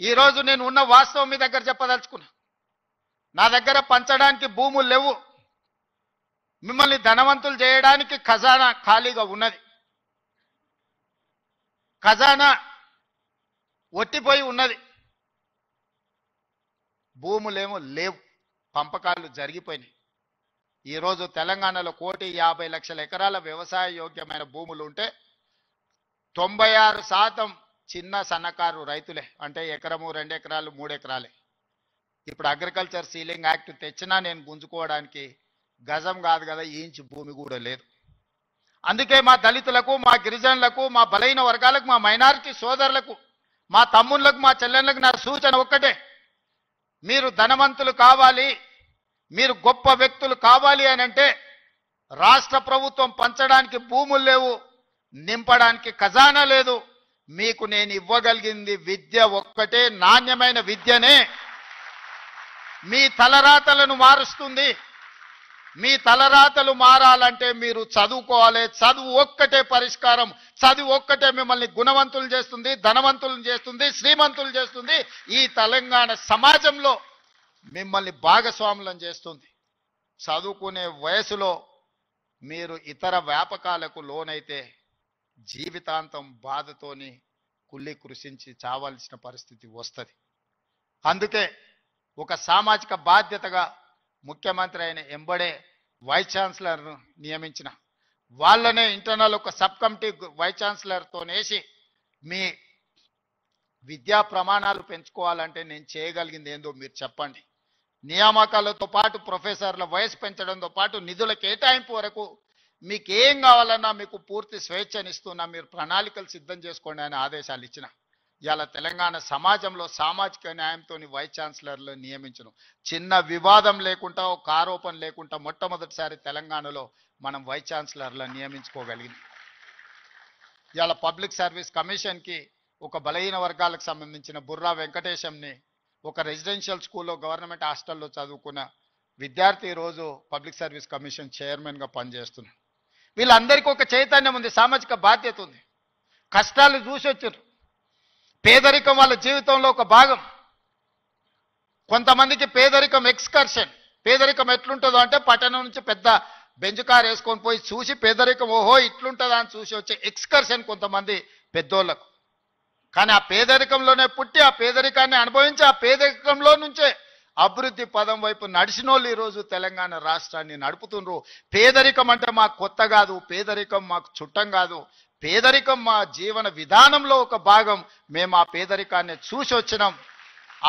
ఈరోజు నేను ఉన్న వాస్తవం మీ దగ్గర చెప్పదలుచుకున్నా. నా దగ్గర పంచడానికి భూములు లేవు. మిమ్మల్ని ధనవంతులు చేయడానికి ఖజానా ఖాళీగా ఉన్నది. ఖజానా ఒట్టిపోయి ఉన్నది. భూములేమో లేవు, పంపకాలు జరిగిపోయినాయి. ఈరోజు తెలంగాణలో 1,50,00,000 ఎకరాల వ్యవసాయ యోగ్యమైన భూములు ఉంటే 96% చిన్న సన్నకారు రైతులే. అంటే ఎకరము 2 ఎకరాలు 3 ఎకరాలే. ఇప్పుడు అగ్రికల్చర్ సీలింగ్ యాక్ట్ తెచ్చినా నేను గుంజుకోవడానికి గజం కాదు కదా, ఇంచు భూమి కూడా లేదు. అందుకే మా దళితులకు, మా గిరిజనులకు, మా బలైన వర్గాలకు, మా మైనారిటీ సోదరులకు, మా తమ్ముళ్లకు, మా చెల్లెళ్ళకు నా సూచన ఒక్కటే: మీరు ధనవంతులు కావాలి, మీరు గొప్ప వ్యక్తులు కావాలి అని అంటే రాష్ట్ర ప్రభుత్వం పంచడానికి భూములు లేవు, నింపడానికి ఖజానా లేదు. మీకు నేను ఇవ్వగలిగింది విద్య ఒక్కటే, నాణ్యమైన విద్యనే. మీ తలరాతలను మారుస్తుంది. మీ తలరాతలు మారాలంటే మీరు చదువుకోవాలి. చదువు ఒక్కటే పరిష్కారం. చదువు ఒక్కటే మిమ్మల్ని గుణవంతులు చేస్తుంది, ధనవంతులను చేస్తుంది, శ్రీమంతులు చేస్తుంది. ఈ తెలంగాణ సమాజంలో మిమ్మల్ని భాగస్వాములను చేస్తుంది. చదువుకునే వయసులో మీరు ఇతర వ్యాపకాలకు లోనైతే జీవితాంతం బాధతోని కుళ్ళి కృషించి చావాల్సిన పరిస్థితి వస్తుంది. అందుకే ఒక సామాజిక బాధ్యతగా ముఖ్యమంత్రి అయిన ఎంబడే వైస్ ఛాన్సలర్ను నియమించిన. వాళ్ళనే ఇంటర్నల్ ఒక సబ్ కమిటీ వైస్ ఛాన్సలర్తోనేసి మీ విద్యా ప్రమాణాలు పెంచుకోవాలంటే నేను చేయగలిగింది ఏందో మీరు చెప్పండి. నియామకాలతో పాటు ప్రొఫెసర్ల వయసు పెంచడంతో పాటు నిధుల కేటాయింపు వరకు మీకు ఏం కావాలన్నా మీకు పూర్తి స్వేచ్ఛనిస్తున్నా, మీరు ప్రణాళికలు సిద్ధం చేసుకోండి అని ఆదేశాలు ఇచ్చిన. ఇవాళ తెలంగాణ సమాజంలో సామాజిక న్యాయంతో వైస్ ఛాన్సలర్లు నియమించను. చిన్న వివాదం లేకుండా, ఒక ఆరోపణ లేకుండా మొట్టమొదటిసారి తెలంగాణలో మనం వైస్ ఛాన్సలర్లను నియమించుకోగలిగింది. ఇవాళ పబ్లిక్ సర్వీస్ కమిషన్కి ఒక బలహీన వర్గాలకు సంబంధించిన బుర్రా వెంకటేశంని, ఒక రెసిడెన్షియల్ స్కూల్లో గవర్నమెంట్ హాస్టల్లో చదువుకున్న విద్యార్థి ఈరోజు పబ్లిక్ సర్వీస్ కమిషన్ చైర్మన్గా పనిచేస్తున్నారు. వీళ్ళందరికీ ఒక చైతన్యం ఉంది, సామాజిక బాధ్యత ఉంది. కష్టాలు చూసి వచ్చారు. పేదరికం వాళ్ళ జీవితంలో ఒక భాగం. కొంతమందికి పేదరికం ఎక్స్కర్షన్. పేదరికం ఎట్లుంటుందో అంటే పట్టణం నుంచి పెద్ద బెంచ్ కార్ వేసుకొని పోయి చూసి పేదరికం ఓహో ఇట్లుంటుందా అని చూసి వచ్చే ఎక్స్కర్షన్ కొంతమంది పెద్దోళ్ళకు. కానీ ఆ పేదరికంలోనే పుట్టి ఆ పేదరికాన్ని అనుభవించి ఆ పేదరికంలో నుంచే అభివృద్ధి పదం వైపు నడిచిన వాళ్ళు ఈరోజు తెలంగాణ రాష్ట్రాన్ని నడుపుతుండ్రు. పేదరికం అంటే మాకు కొత్త కాదు, పేదరికం మాకు చుట్టం కాదు, పేదరికం మా జీవన విధానంలో ఒక భాగం. మేము ఆ పేదరికాన్ని చూసి వచ్చినాం.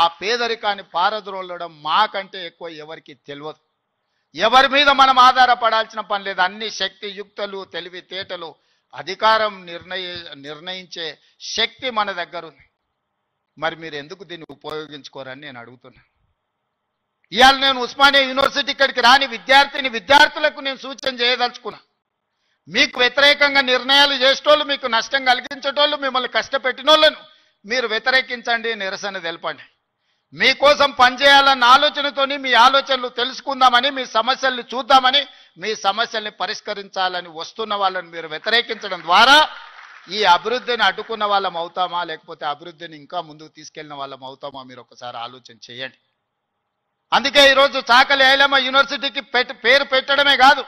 ఆ పేదరికాన్ని పారద్రోలడం మాకంటే ఎక్కువ ఎవరికి తెలియదు. ఎవరి మీద మనం ఆధారపడాల్సిన పని లేదు. అన్ని శక్తి యుక్తులు, తెలివితేటలు, అధికారం నిర్ణయించే శక్తి మన దగ్గర ఉంది. మరి మీరు ఎందుకు దీన్ని ఉపయోగించుకోరని నేను అడుగుతున్నా. ఇవాళ నేను ఉస్మానియా యూనివర్సిటీ ఇక్కడికి రాని విద్యార్థులకు నేను సూచన చేయదలుచుకున్నా. మీకు వ్యతిరేకంగా నిర్ణయాలు చేసేటోళ్ళు, మీకు నష్టం కలిగించేటోళ్ళు, మిమ్మల్ని కష్టపెట్టినోళ్ళను మీరు వ్యతిరేకించండి, నిరసన తెలపండి. మీకోసం పనిచేయాలన్న ఆలోచనతోని మీ ఆలోచనలు తెలుసుకుందామని, మీ సమస్యల్ని చూద్దామని, మీ సమస్యల్ని పరిష్కరించాలని వస్తున్న వాళ్ళని మీరు వ్యతిరేకించడం ద్వారా ఈ అభివృద్ధిని అడ్డుకున్న వాళ్ళం అవుతామా, లేకపోతే అభివృద్ధిని ఇంకా ముందుకు తీసుకెళ్లిన వాళ్ళం అవుతామా, మీరు ఒకసారి ఆలోచన చేయండి. అందుకే ఈరోజు చాకలి ఐలమ్మ యూనివర్సిటీకి పేరు పెట్టడమే కాదు,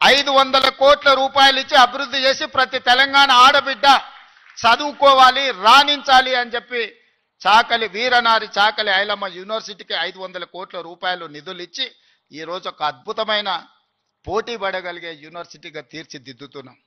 500 కోట్ల రూపాయలు ఇచ్చి అభివృద్ధి చేసి ప్రతి తెలంగాణ ఆడబిడ్డ చదువుకోవాలి, రాణించాలి అని చెప్పి చాకలి ఐలమ్మ యూనివర్సిటీకి 500 కోట్ల రూపాయలు నిధులు ఇచ్చి ఈరోజు ఒక అద్భుతమైన పోటీ పడగలిగే యూనివర్సిటీగా తీర్చిదిద్దుతున్నాం.